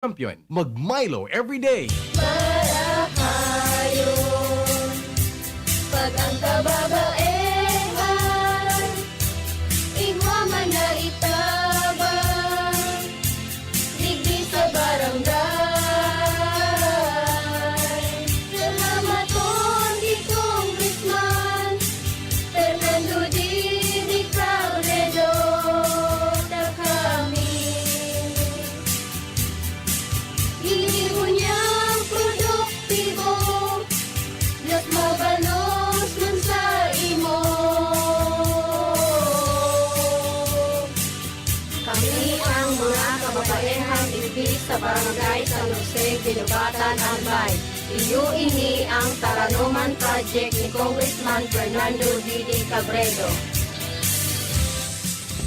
Champion, mag-Milo everyday. Marahayon, pag ang kababaehan, igwaman na itabang, digdi sa barangay. Salamat di Congressman Fernando Di Cabredo, na kami Iliho niyang produktibo, Diyos mabalos man sa imo. Kami ang mga kababaehang ibig sa barangay San Jose, Ginubatan, Albay. Iyo ini ang Taranuman Project ni Congressman Fernando D. Cabredo.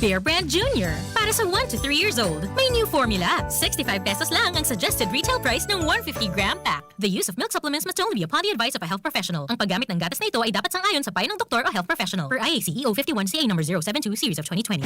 Bear Brand Junior. Para sa 1 to 3 years old, may new formula. 65 pesos lang ang suggested retail price ng 150-gram pack. The use of milk supplements must only be upon the advice of a health professional. Ang paggamit ng gatas na ito ay dapat sangayon sa payo ng doktor o health professional. Per IACEO 51CA number 072 series of 2020.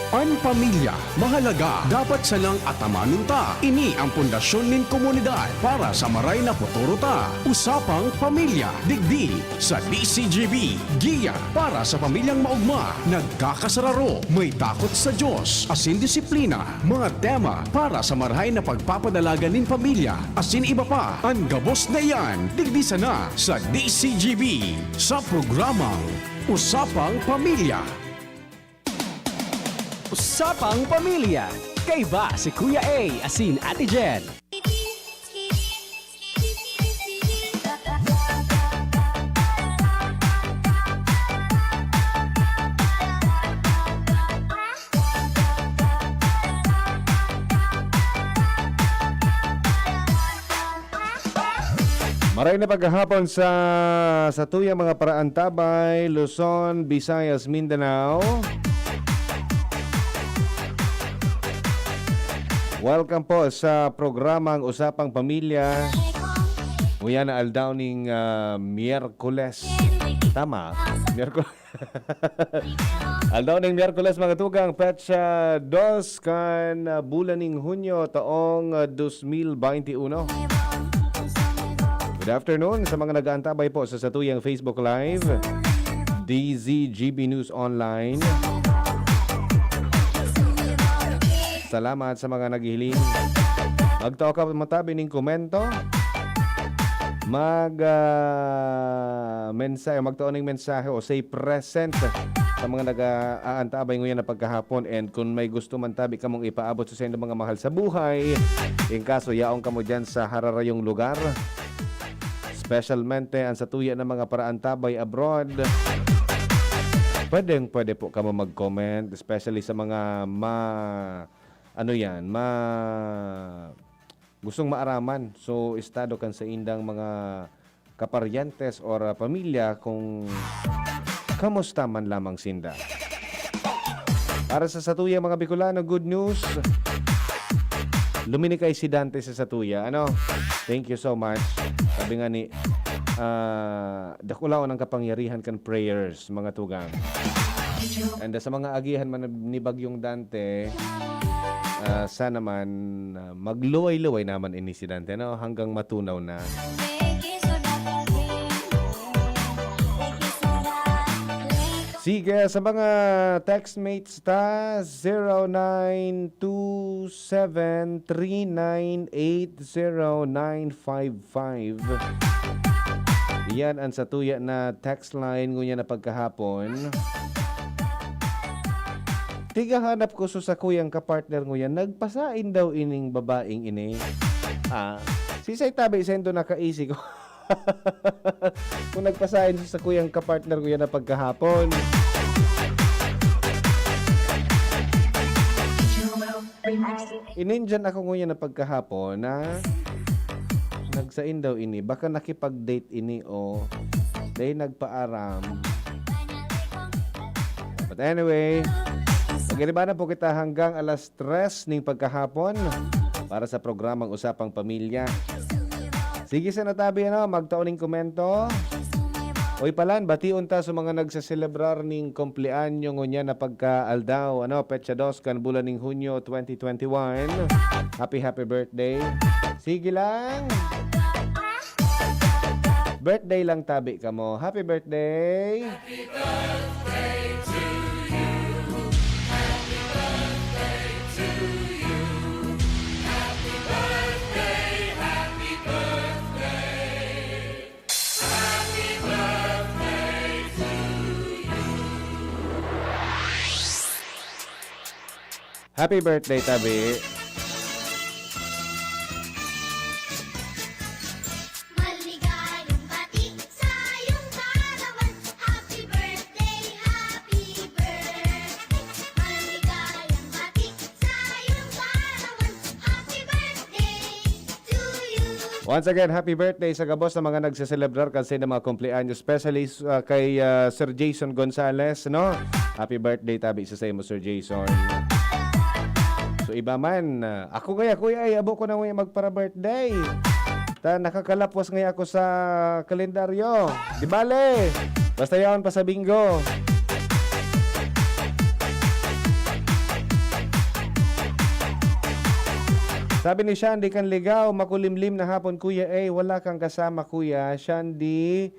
Ang pamilya, mahalaga. Dapat salang atamanun ta. Ini ang pundasyon nin komunidad para sa maray na futuro ta. Usapang pamilya, digdi sa DCGB. Giya para sa pamilyang maugma. Nagkakasararo, may takot sa Diyos, asin disiplina. Mga tema para sa marahay na pagpapadalaga nin pamilya. Asin iba pa, ang gabos na yan. Digdi sana sa DCGB. Sa programang Usapang Pamilya. Usapang Pamilya. Kay ba si Kuya A, asin Ate Jen? Maray na paghahapon sa tuyang mga paraantabay, Luzon, Visayas, Mindanao. Welcome po sa programang Usapang Pamilya. Nguya na aldaw ning Miyerkules. Tama? Miyerkules. Aldaw ning Miyerkules mga tugang petsa 2 kan bulan ning Hunyo taong 2021. Good afternoon sa mga nag-aantabay po sa satuyang Facebook Live, DZGB News Online. Salamat sa mga naghihiling. Magtao ka matabi ng komento. Magtao ng mensahe o say present sa mga nag-aantabay ngayon na pagkahapon. And kung may gusto man tabi ka mong ipaabot sa inyong mga mahal sa buhay, in kaso yaong ka mo dyan sa hararayong lugar, specialmente ang satuya ng mga paraantabay abroad, pwede po ka mo mag-comment, especially sa mga gustong maaraman. So, estado kan sa indang mga kaparyentes or pamilya kung kamusta man lamang sinda. Para sa satuya mga Bicolano, good news. Luminikay si Dante sa satuya. Thank you so much. Sabi nga ni dakulaw ng kapangyarihan kan prayers mga tugang. And sa mga agihan man ni Bagyong Dante, sana man magluway-luway naman ini si Dante hanggang matunaw na. Sige, sa mga textmates ta 0927398095. Yan ang satuya na text line ngunya na pagkahapon. Tigahanap ko sa kuyang kapartner nguya, nagpasain daw ining babaeng ini. Si say tabi sendo nakaisi ko. Kung nagpasain sa kuyang kapartner nguya na pagkahapon. Inindyan ako nguya na pagkahapon na nagsain daw ini. Baka nakipag-date ini o dahil nagpaaram. But anyway, mag-iriba na po kita hanggang alas 3 ning pagkahapon para sa programang Usapang Pamilya. Sige sa natabi magtauning komento. Oy palan, bation ta sa mga nagsaselebrar ning kumpleanyo ngunya na pagka-aldaw. Petsa 2 kan bulan ning Hunyo 2021. Happy birthday. Sige lang. Birthday lang tabi ka mo. Happy birthday. Happy birthday, tabi. Maligayang bati sa iyong kaarawan. Happy birthday, happy birthday. Maligayang bati sa iyong kaarawan. Happy birthday to you. Once again, happy birthday sa gabos na mga nagseselebrar kasi ng mga kumpleanyo, especially kay Sir Jason Gonzales, no? Happy birthday, tabi sa mo, Sir Jason. So iba man, ako kaya kuya ay abo ko na ngayon magpara-birthday. Nakakalapwas ngayon ako sa kalendaryo. Di bale, basta yaon pa sa bingo. Sabi ni Shandy kan ligaw, makulimlim na hapon kuya wala kang kasama kuya. Shandy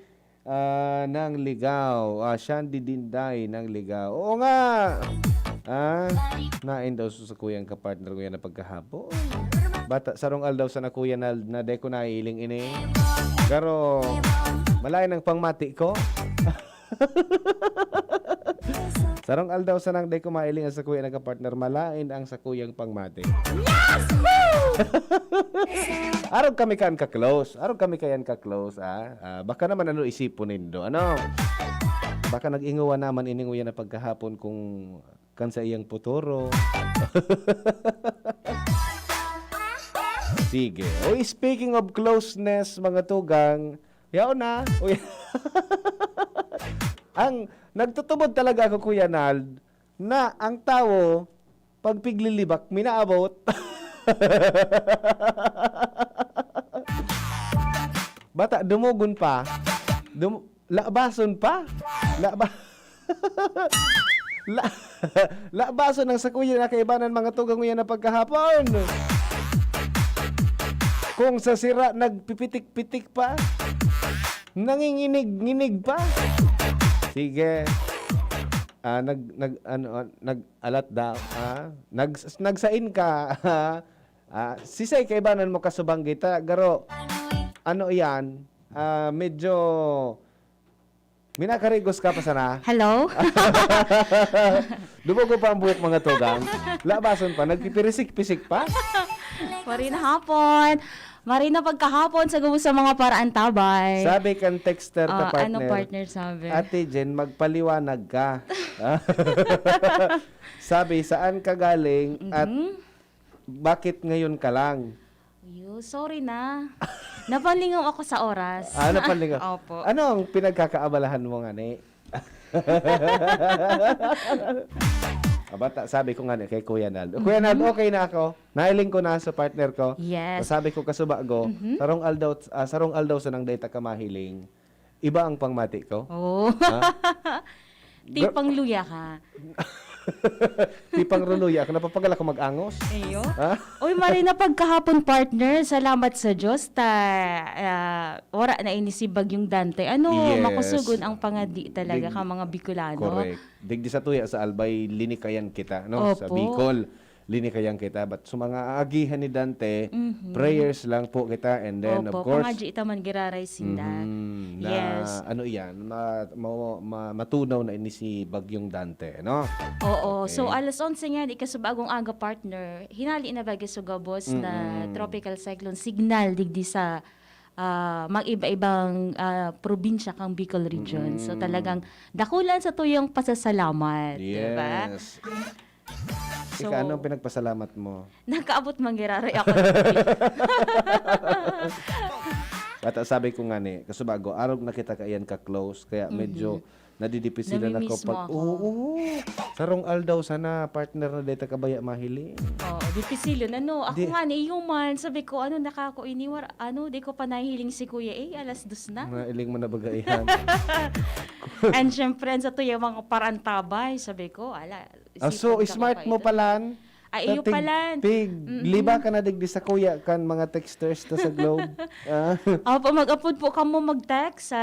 ng ligaw. Shandy Dinday ng ligaw. Oo nga. Nain daw sa kuyang kapartner ko yan na pagkahapon. Bata, sarong aldaw sa na kuya na deko na iling ini. Pero, malay ng pangmati ko. Sarong aldaw sa nang deko mailing sa kuya na kapartner, malain ang sa kuyang pangmati. Araw kami kan ka-close. Araw kami kayan ka-close. Baka naman ano isipon nindo. Ano? Baka nag-inguwa naman ininguya na pagkahapon kung kan sa iyang puturo. Sige. Uy, speaking of closeness, mga tugang, yaw na. Uy. Ang nagtutubod talaga ako, Kuya Nald, na ang tao, pag piglilibak, minaabot. Bata, dumugon pa. Labason pa. Labason ng sakuya na kaibanan mga tugang yan na pagkahapon. Kung sa sira nagpipitik-pitik pa, nanginginig-nginig pa. Sige. Nag-alat daw. Nagsain ka. Sisay kaibanan mo kasubang kita. Garo, ano yan? Medyo minakarigos ka pa sana. Hello? Dumugo pa ang buhok mga tugang. Labason pa, nagpipirisik-pisik pa. Marina hapon. Marina pagkahapon sa gusto sa mga paraan tabay. Sabi kan texter ka partner. Ano partner sabi? Ate Jen, magpaliwanag ka. Sabi, saan ka galing at bakit ngayon ka lang? Sorry na. Napanlingaw ako sa oras. Napanlingaw. Opo. Ano ang pinagkakaabalahan mo nga ni? Bata, sabi ko nga ni kay Kuya Nald. Kuya Nald, okay na ako. Nailing ko na sa partner ko. Yes. Sabi ko kasubago, sarong aldaw sa nang data ka mahiling. Iba ang pangmati ko. Oh. Tipang luya ka. Tipang ruluya. Ako napapagal ako mag-angos. Eyo. Ha? Uy, Marina pagkahapon partner. Salamat sa Diyos ora na inisibag yung Dante. Yes. Makusugon ang pangadi talaga ka mga Bicolano. Correct. Digdi sa tuya sa Albay, linikayan kita. No? Sa Opo. Bicol, linikayan kita. But sa mga agihan ni Dante, prayers lang po kita. And then, of course, pangadji itaman giraray sila. na Yes. ano yan, matunaw na ini si Bagyong Dante. No? Oo. Okay. So, alas 11 nga, ikasubagong aga partner, hinali na bagay sugabos na tropical cyclone signal digdi sa mag-iba-ibang probinsya kang Bicol region. So, talagang dakulan sa tuyong pasasalamat. Diba? Yes. So, Ika, anong pinagpasalamat mo? nakaabot manggiraray ako. At sabi ko nga ni, kasubago, araw na kita kayan ka-close, kaya medyo Nadidipit sila na Nami-miss kapag, mo ako. oo, sarong aldaw sana, partner na dito kabaya mahili. Oo, dipisilon. Ano, ako Di- nga ni man, sabi ko, ano, nakako-iniwar, ano, di ko pa nahihiling si Kuya alas 2 na. Nailing mo na bagaihan. And syempre, sa to yung mga parantabay, sabi ko, ala. So, smart mo palan. Ay, iyo palan. Liba ka na digdi sa kuya kan mga texters ta sa Globe. Ah. Opo, mag-upload po ka mo mag-text sa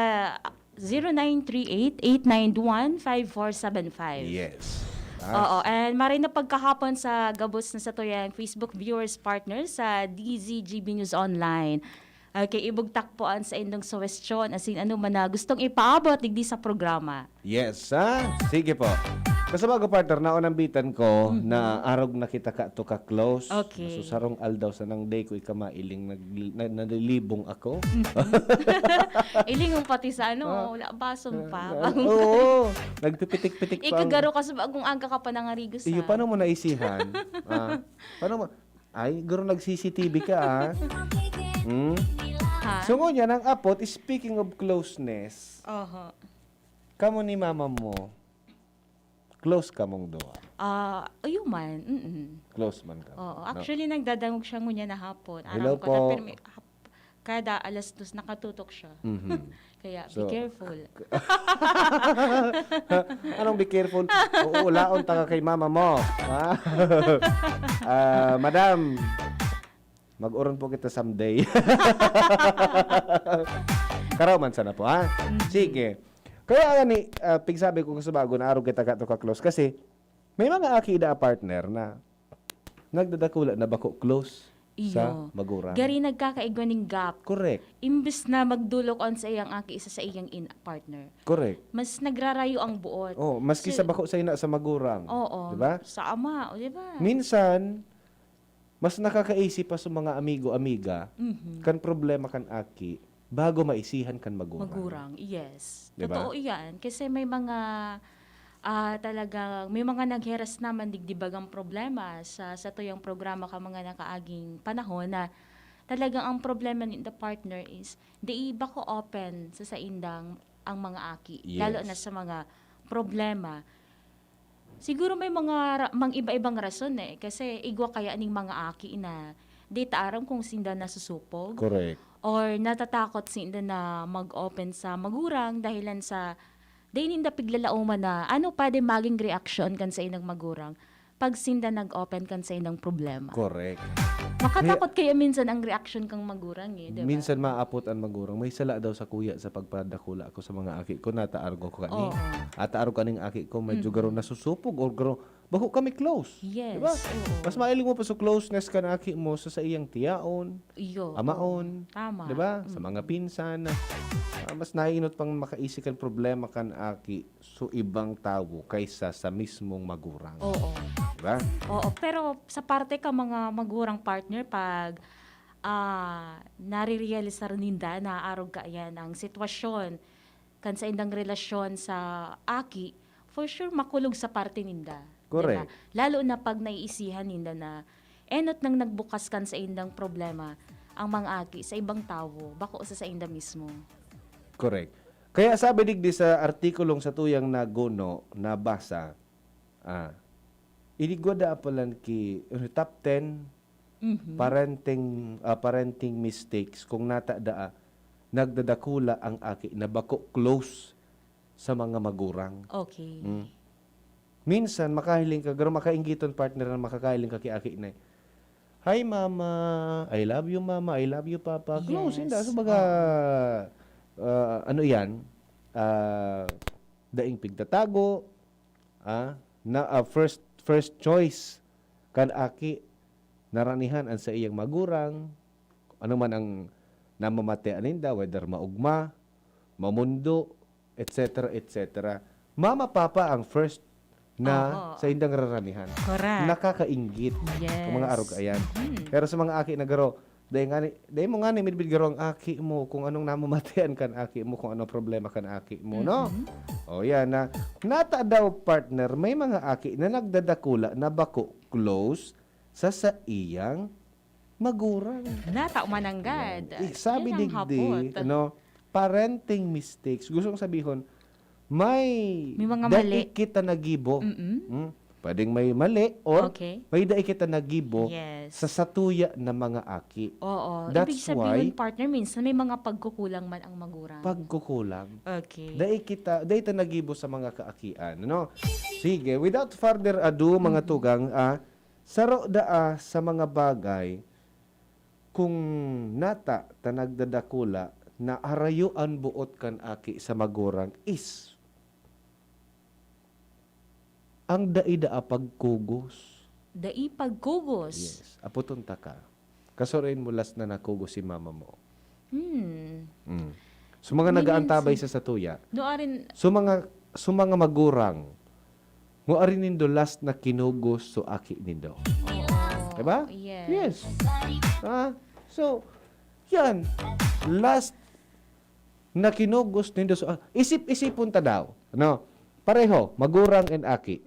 0938-891-5475. Yes. Oo, and maray na pagkahapon sa gabos na sa to yung Facebook viewers partners sa DZGB News Online. Okay, ibugtak po an sa indong suwestyon as in ano man na gustong ipaabot digdi sa programa. Yes, ha? Sige po. Kasama ko partner, naunang bitan ko na arog na kita ka to ka close. Okay. So sarong aldaw sa nang day ko ikamailing nalilibong ako. Ilingong pati sa ano, wala bason pa. Oo. Nagpipitik-pitik pa. Ikagaro ka sa bagong aga ka pa nangarigos Iyo, paano mo naisihan? Paano mo? Ay, garo nag-CCTV ka, Hmm? Ha? So ngunya ng apot, speaking of closeness, Oho. kamo ni mama mo, close ka mong doa. Ayun man. Close man ka. Oo, actually nagdadangog siya ngunya na hapon. Hello Aram ko po. na, pero kada alas 2 nakatutok siya. Kaya So- be careful. Anong be careful? Uulaon ta ka kay mama mo. Ha? Madam, mag-uron po kita someday. Karaman sana po, ha? Sige. Kaya ni pigsabi ko sa bago na araw kita ka to ka close kasi may mga akida partner na nagdadakula na bako close sa Iyo. magura. Gari nagkakaigwaning gap. Correct. Imbes na magdulok on sa iyang aki isa sa iyang partner. Correct. Mas nagrarayo ang buot. Oh, maski sa bako sa ina sa magurang. Oo. Di ba? Sa ama, di ba? Minsan, mas nakakaisip pa sa mga amigo-amiga Mhm. kan problema kan aki bago maisihan kan magurang. Magurang, yes. Diba? Totoo yan. Kasi may mga talagang may mga nagheras naman digdibagang problema sa tuyang programa ka mga nakaaging panahon na talagang ang problema ni the partner is di iba ko open sa indang ang mga aki. Yes. Lalo na sa mga problema. Siguro may mga mang iba-ibang rason kasi igwa kaya ning mga aki na di taaram kung sinda nasusupog Correct. or natatakot sinda na mag-open sa magurang dahilan sa dahil ninda piglalauman na ano pwede maging reaction kan sa inang magurang pag sinda nag-open kan sa inang problema. Correct. Makatakot kaya minsan ang reaction kang magurang diba? Minsan maapot ang magurang. May sala daw sa kuya sa pagpadakula ko sa mga aki ko. Nataargo ko kani. Oo. Ataargo kaning aki ko. Medyo garo nasusupog or garo. Bako kami close. Yes. Diba? Oo. Mas mailing mo pa sa closeness ka na aki mo sa iyang tiyaon, Iyo. amaon. Tama. Diba? Sa mga pinsan. Mas naiinot pang makaisip kan problema kan aki so ibang tao kaysa sa mismong magurang. Oo. Diba? Oo, pero sa parte ka mga magurang partner pag nare-realize ninda na arog ka yan ang sitwasyon kan sa indang relasyon sa aki, for sure makulog sa parte ninda. Correct. Diba? Lalo na pag naiisihan ninda na enot nang nagbukas kan sa indang problema ang mga aki sa ibang tao, bako sa inda mismo. Correct. Kaya sabi digdi sa artikulong sa tuyang naguno nabasa, iligwada apalan ki top 10 parenting mistakes kung natadaa nagdadakula ang aki na bako close sa mga magurang. Okay. Minsan makahiling ka garo makainggiton partner na makakahiling ka kay aki na hi mama, I love you mama, I love you papa. Close Yes. inda so baga ano yan? Daing pigtatago first choice kan aki naranihan ang sa iyang magurang ano man ang namamatean ninda whether maugma, mamundo, etc. etc. Mama papa ang first na Oo. sa indang raranihan. Correct. Nakakainggit Yes. ang mga arog ayan. Pero sa mga aki na garo, dahil mo nga ni midbid garo ang aki mo kung anong namamatean kan aki mo, kung anong problema kan aki mo, no? O yan na nata daw partner, may mga aki na nagdadakula na bako close sa iyang magurang. Nata umananggad. Sabi Yan ang digdi, hapot. parenting mistakes. Gusto kong sabihin, may mga dai mali. kita nagibo. Mm-mm. Pwedeng may mali or Okay. may dai kita nagibo Yes. sa satuya na mga aki. Oo. That's Ibig sabihin, why- partner, minsan may mga pagkukulang man ang magulang. Pagkukulang. Okay. Dai ta nagibo sa mga kaakian, ano? Sige, without further ado mga tugang, saro sa mga bagay kung nata tanagdadakula na arayuan buot kan aki sa magurang is ang daida pagkugos. Dai pagkugos. Yes, aputon ta ka. Kasorin mo last na nakugos si mama mo. Hmm. So mga May nagaantabay sa satuya. Doarin, So mga magurang mo arin nindo last na kinugos so aki nindo. Diba? yes. So, yan. Last na kinugos nindo so isip-isipon ta daw. No? Pareho, magurang and aki.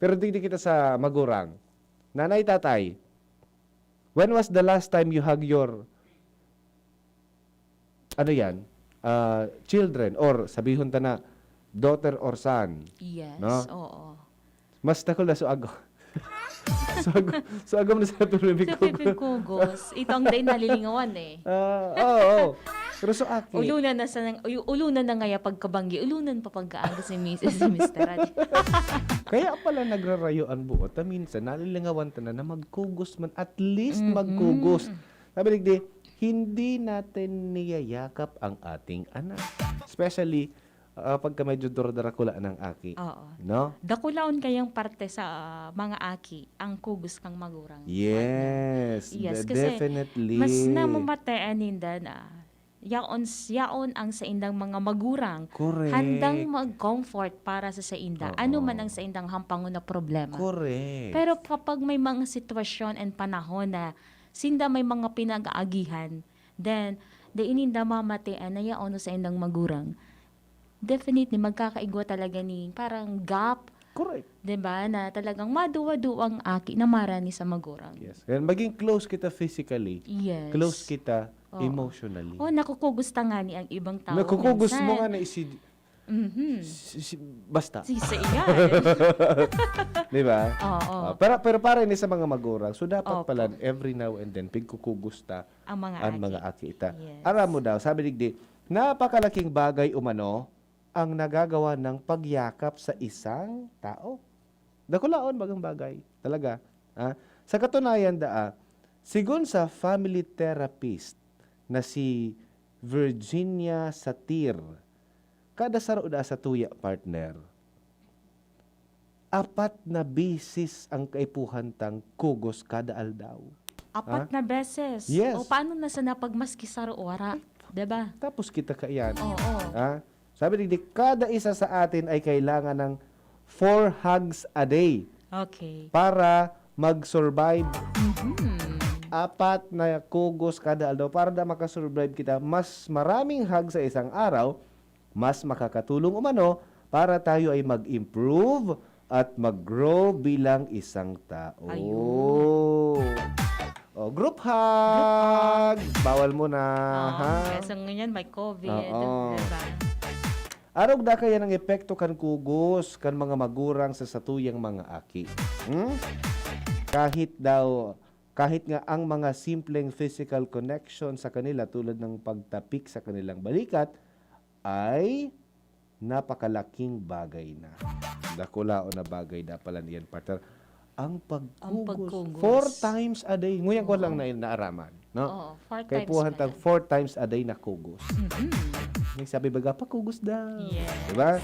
Pero di kita sa magurang. Nanay, tatay, when was the last time you hug your children or sabihon ta na daughter or son? Yes, No? oo. Mas takol na so ago. so agam na sa tulubig Sa ko. pipigkugos, ito ang day nalilingawan eh. Oo. Pero so aki. Ulunan na ngaya pagkabanggi, ulunan pa pagkaaga si Mrs. si Mr. Rad. Kaya pala nagrarayuan buot. Minsan, nalilingawan ta na magkugos man. At least magkugos. Sabi nigdi, hindi natin niyayakap ang ating anak. Especially, pagka medyo doradrakula ng aki. Oo. No? Dakulaon kayang parte sa mga aki, ang kugos kang magurang. Yes. Yes, kasi definitely. Mas namamataan ninda na yaon ang sa indang mga magurang. Correct. Handang mag-comfort para sa inda. Oo. Ano man ang sa indang hampangon na problema. Correct. Pero kapag may mga sitwasyon and panahon na sinda may mga pinag-aagihan, then ininda mamatian na yaon sa indang magurang. Definitely magkakaigwa talaga ni parang gap, Correct. 'di ba? Na talagang maduwa-duwang aki na marani sa magurang. Yes. Kaya maging close kita physically. Yes. Close kita Oo. emotionally. Oh, nakukugusta nga ni ang ibang tao. Nakukugos minsan. mo nga na Mhm. basta. Sisa iyan. Di ba? Oo. Pero para ni sa mga magurang, so dapat Opo. pala every now and then pigkukugusta Ang mga ang aki. mga aki ita. Yes. Aram mo daw, sabi digdi, napakalaking bagay umano ang nagagawa ng pagyakap sa isang tao. Dakulaon bagang bagay. Talaga. Sa katunayan sigon sa family therapist na si Virginia Satir, kada saro sa tuya partner, 4 na bisis ang kaipuhan tang kugos kada aldaw. 4 na beses. Yes. O paano na sa napagmaski sa ruwara? 'Di ba? Tapos kita kaiyan. Oo. Sabi ni kada isa sa atin ay kailangan ng 4 hugs a day Okay. para mag-survive. 4 na kugos kada aldaw para da makasurvive kita. Mas maraming hugs sa isang araw, mas makakatulong umano para tayo ay mag-improve at mag-grow bilang isang tao. Ayun. Group hug! Bawal mo na, ha? Kasi ngayon may COVID. Oo. Diba? Arog da kaya ng epekto kan kugos kan mga magurang sa satuyang mga aki. Kahit nga ang mga simpleng physical connection sa kanila tulad ng pagtapik sa kanilang balikat ay napakalaking bagay na. Dakulaon na bagay da pala niyan, partner. Ang pagkugos. 4 times a day. Nguyang ko lang na naaraman. No? Oo, 4 Kay times puhan pala. tag 4 times a day na kugos. May sabi baga pa kugos daw. Yes. Diba?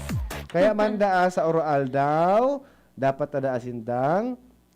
Kaya man sa oral daw, dapat adaasin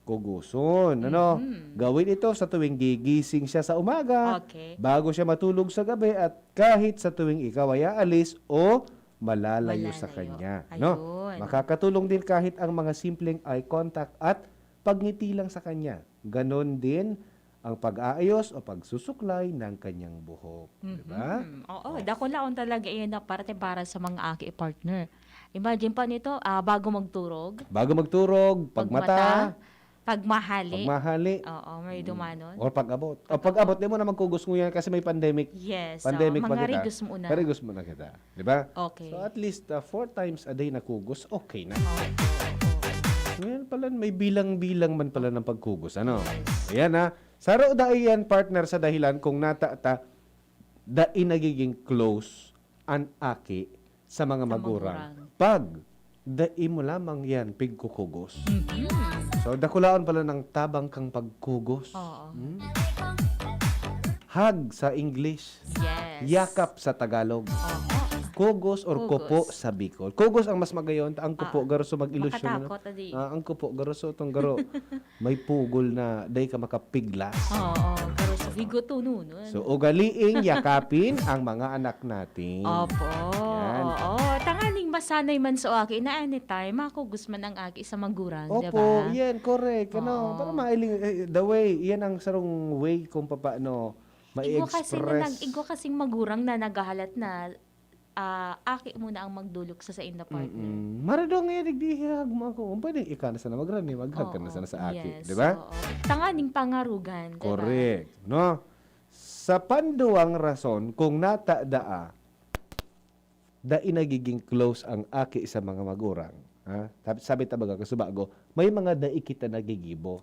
kuguson. Ano? Gawin ito sa tuwing gigising siya sa umaga. Okay. Bago siya matulog sa gabi at kahit sa tuwing ikaw ay aalis o malalayo sa kanya. No? Ayun. Makakatulong din kahit ang mga simpleng eye contact at pagngiti lang sa kanya. Ganon din ang pag-aayos o pagsusuklay ng kanyang buhok. Diba? Oo, dakulaon talaga iyan na parte para sa mga aki partner. Imagine pa nito, bago magturog, Bago magturog, pagmata, Pagmahali. Pagmahali. Oo, may dumanon. Or pag-abot. O pag-abot, di mo na magkugos mo yan kasi may pandemic. Yes. Pandemic pa mga kita. rigos mo na. Rigos mo na kita. Di ba? Okay. So at least 4 times a day na kugos, okay na. Oo. Ngayon pala, may bilang-bilang man pala ng pagkugos. Ano? Ayan ha. Saro dahil yan, partner, sa dahilan kung natata dai nagiging close an aki sa mga magurang. Pag dai mo lamang yan pigkukugos. So, dakulaon pala ng tabang kang pagkugos. Oo. Hug sa English. Yes. Yakap sa Tagalog. Oo. Kugos or Kugos. kupo sa Bicol. Kugos ang mas magayon. Ang kupo, garoso mag-ilusyon. Makatakot, adi. Ang kupo, garoso itong garo. May pugol na day ka makapiglas. Oo. Pero sa higoto nun. So, ugaliing yakapin ang mga anak natin. Opo. Yan. Oo. Tanganing masanay man sa aki na anytime, makugos man ang aki sa magurang, di ba? Opo, yan, correct. Ano, Oo. para mailing, the way, yan ang sarong way kung paano ma-express. Igo kasing magurang na nagahalat na aki muna ang magdulok sa inda partner. Maradong ngayon, nagdihag mo ako. Pwede ika na sana magrami, maghag ka na sana sa aki. Yes, Di ba? oo. Tanganing pangarugan, di ba? Correct. No? Sa panduang rason, kung natadaa, dai nagiging close ang aki sa mga magurang. Ha? Sabi tabaga, kasubago, may mga dai kita nagigibo.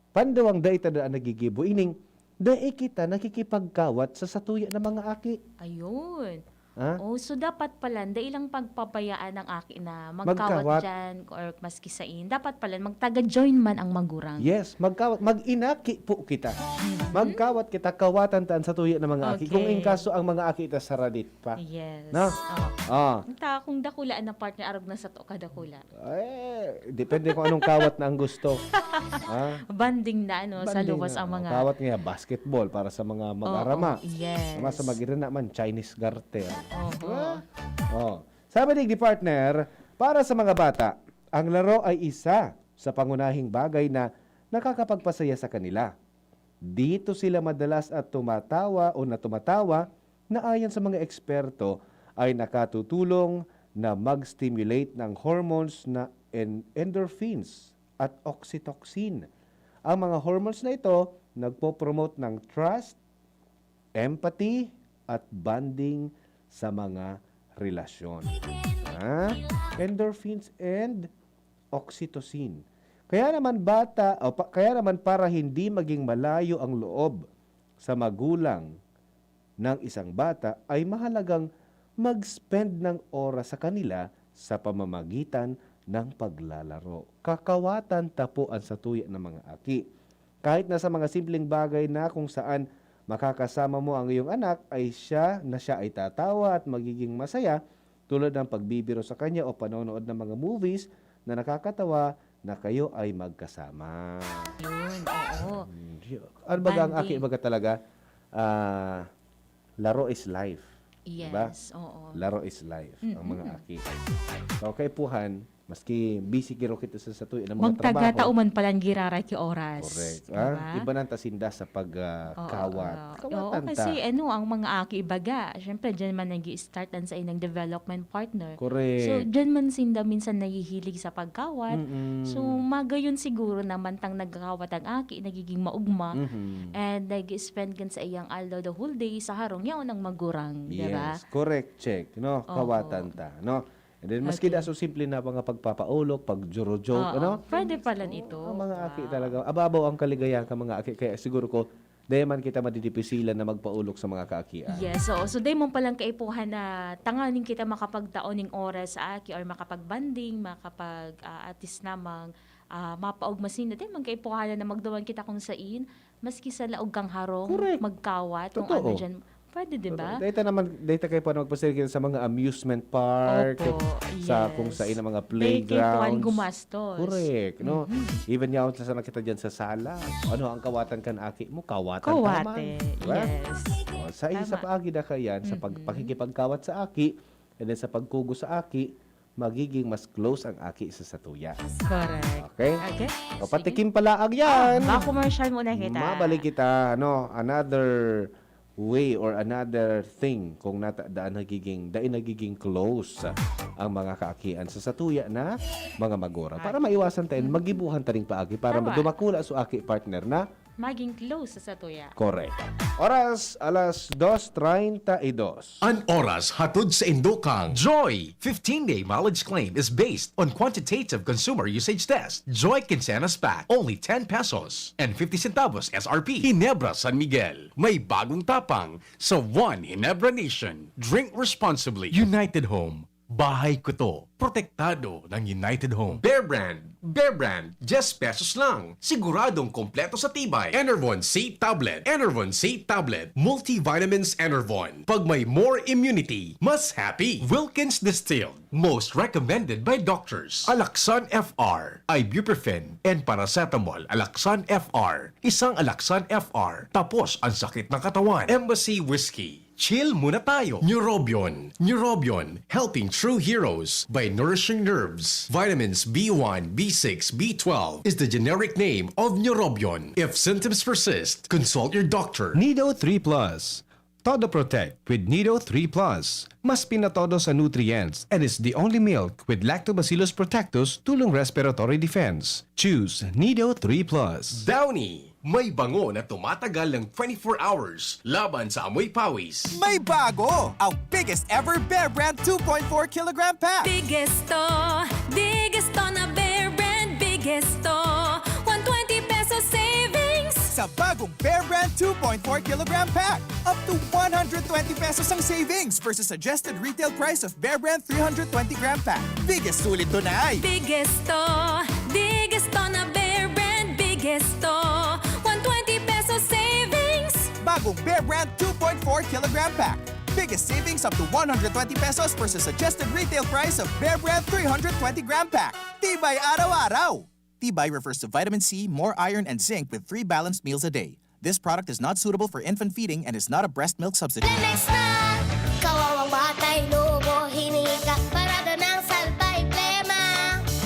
Panduang dai tada nagigibo, ining dai kita nakikipagkawat sa satuya ng mga aki. Ayun. Ha? Oh, so dapat pala, ilang pagpapayaan ng aki na Magkawat. magkawat dyan or maski sain. Dapat pala, magtaga-join man ang magurang. Yes, magkawat, mag-inaki po kita. Magkawat kita, kawatan taan sa tuya ng mga aki. Okay. Kung in kaso ang mga aki ita saradit pa. Yes. No? Ah. Ta kung dakulaan na partner, arog na sa to ka dakula. Depende kung anong kawat na ang gusto. Ha? Banding na sa Banding luwas na. ang mga... Kawat nga, basketball para sa mga mag-arama. Yes. Ama sa mag-irina man, Chinese garter. Oo. Oh. Sabi ni partner, para sa mga bata, ang laro ay isa sa pangunahing bagay na nakakapagpasaya sa kanila. Dito sila madalas at tumatawa na ayon sa mga eksperto ay nakatutulong na mag-stimulate ng hormones na endorphins at oxytocin. Ang mga hormones na ito nagpo-promote ng trust, empathy, at bonding sa mga relasyon. Endorphins and oxytocin. Kaya naman para hindi maging malayo ang loob sa magulang ng isang bata ay mahalagang mag-spend ng oras sa kanila sa pamamagitan ng paglalaro. Kakawatan tapuan sa tuya ng mga aki. Kahit na sa mga simpleng bagay na kung saan makakasama mo ang iyong anak ay siya ay tatawa at magiging masaya tulad ng pagbibiro sa kanya o panonood ng mga movies na nakakatawa na kayo ay magkasama. Yun, oo. Ano baga ang aki Banding. baga talaga? Laro is life. Diba? Yes, oo. Laro is life. Ang mga aki. So kay Puhan, maski busy kiro kita sa tuyo ng mga trabaho. Magtagatauman palang girara ki oras. Correct. Diba? Iba nang tasinda sa pagkawat. Oo, kasi ang mga aki ibaga, syempre dyan man nag-i-start sa inang development partner. Correct. So, dyan man sinda minsan nahihilig sa pagkawat. So, magayon siguro naman tang nagkawat ang aki, nagiging maugma. And nag-spend gan sa iyang aldo the whole day sa harong yaon ang magurang. Diba? Yes, correct, check. No, kawatan ta, no. And then maski Okay. da so simple na mga pagpapaulok, pagjuro-joke, ano? Pwede pala ito. Ang mga aki talaga, ababaw ang kaligayahan ka mga aki. Kaya siguro ko, dahil man kita madidipisilan na magpaulok sa mga kaakian. Yes, so day mo palang kaipuhan na tanganing kita makapagtaoning oras sa aki or makapagbanding, makapag-atis namang mapaugmasin na din, magkaipuhan na magdawan kita kung sain, maski sa laog kang harong, Correct. magkawat, kung Totoo. ano dyan. Pwede, di ba? Data kayo pa magpasiri kita sa mga amusement park, Opo, sa yes. kung saan ang mga Kaipuhan playgrounds. gumastos. Correct, no? Even yaon sa nakita dyan sa sala. Ano ang kawatan kan aki mo? Kawatan Kawate, Diba? yes. Sa isa Tama. paagi na kayan, sa pakikipagkawat sa aki, and then sa pagkugo sa aki, magiging mas close ang aki sa satuya. Correct. Okay? Okay. O, patikim pala yan. Commercial muna kita. Mabalik kita, ano, another way or another thing kung daan nagiging close ang mga kaakian sa satuya na mga magora para maiwasan tayo magibuhan taring paagi para Tama. dumakula sa aki partner na Maging close sa satuya. correct. Oras alas 2:32. An oras hatod sa Indokang. Joy 15-day mileage claim is based on quantitative consumer usage test. Joy Quincenas Pack, only 10 pesos and 50 centavos SRP. Ginebra San Miguel, may bagong tapang sa One Ginebra Nation. Drink responsibly. United Home. Bahay ko to. Protektado ng United Home. Bear Brand, 10 pesos lang. Siguradong kompleto sa tibay. Enervon C Tablet. Enervon C Tablet. Multivitamins Enervon. Pag may more immunity, mas happy. Wilkins Distilled. Most recommended by doctors. Alaxan FR. Ibuprofen and paracetamol. Alaxan FR. Isang Alaxan FR. Tapos ang sakit ng katawan. Embassy Whiskey. Chill muna tayo. Neurobion. Neurobion, helping true heroes by nourishing nerves. Vitamins B1, B6, B12 is the generic name of Neurobion. If symptoms persist, consult your doctor. Nido 3 Plus. Todo Protect with Nido 3 Plus. Mas pinatodo sa nutrients and is the only milk with Lactobacillus protectus tulong respiratory defense. Choose Nido 3 Plus. Downy, may bango na tumatagal ng 24 hours laban sa amoy pawis. May bago! Ang biggest ever Bear Brand 2.4 kilogram pack! Biggest to na Bear Brand, biggest to. 120 pesos savings. Sa bagong Bear Brand 2.4 kilogram pack, up to 120 pesos ang savings versus suggested retail price of Bear Brand 320 gram pack. Biggest sulit to na ay Biggest to na Bear Brand, biggest to. 120 pesos savings. bagong Bear Brand 2.4 kilogram pack. Biggest savings up to 120 pesos versus suggested retail price of Bear Brand 320 gram pack. Tibay araw-araw! Tibay refers to vitamin C, more iron, and zinc with 3 balanced meals a day. This product is not suitable for infant feeding and is not a breast milk substitute. Lemex na! Kawawang batay, lubo, hiningi ka para doon ang salbay plema.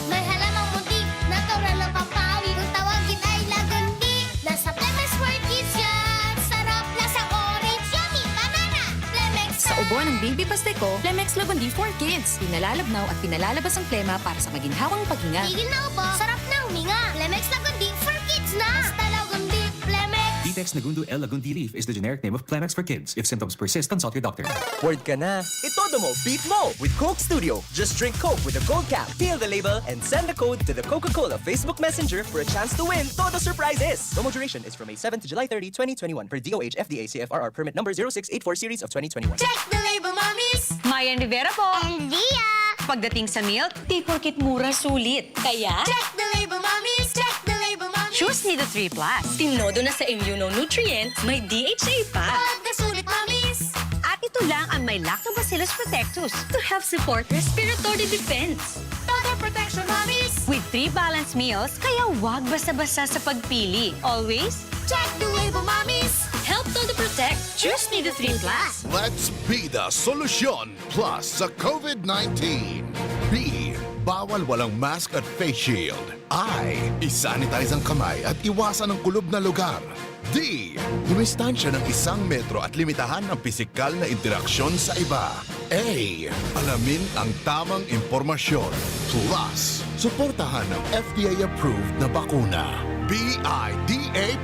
May halamang muntik, natural ng pampawi. Kung tawagin ay lagundi. Nasa Lemex World Kids yan. Sarap, lasang orange, yummy, banana. Lemex na! Sa ubo ng Baby Pasteco, Lemex Lagundi for Kids. Pinalalabnaw at pinalalabas ang plema para sa maginhawang paghinga. Tigil na upo, sarap na huminga. Lemex Lagundi for Kids na! Basta Lagundi, Lemex. Detex Nagundu L. Lagundi Leaf is the generic name of Plemex for kids. If symptoms persist, consult your doctor. Word ka na. Itodo mo, beat mo with Coke Studio. Just drink Coke with a gold cap, peel the label, and send the code to the Coca-Cola Facebook Messenger for a chance to win Todo surprises. Promo duration is from May 7 to July 30, 2021 per DOH FDA CFRR permit number 0684 series of 2021. Check the label, mommies! Mayan Rivera po. And Dia! Pagdating sa milk, di porkit mura sulit. Kaya, Check the label, mommies! Check the label, mommies! choose Nido 3 Plus. Tinodo na sa immunonutrients, may DHA pa. Pagkasulit, mommies! At ito lang ang may Lactobacillus protectus to help support respiratory defense. Total protection, mommies! With 3 balanced meals, kaya wag basta-basta sa pagpili. Always, Check the label, mommies! help Todo Protect. Choose Nido 3 Plus. Let's be the solution plus sa COVID-19. B. Bawal walang mask at face shield. I. Isanitize ang kamay at iwasan ang kulob na lugar. D. Dumistansya ng 1 metro at limitahan ang pisikal na interaksyon sa iba. A. Alamin ang tamang impormasyon. Plus, suportahan ng FDA-approved na bakuna. BIDA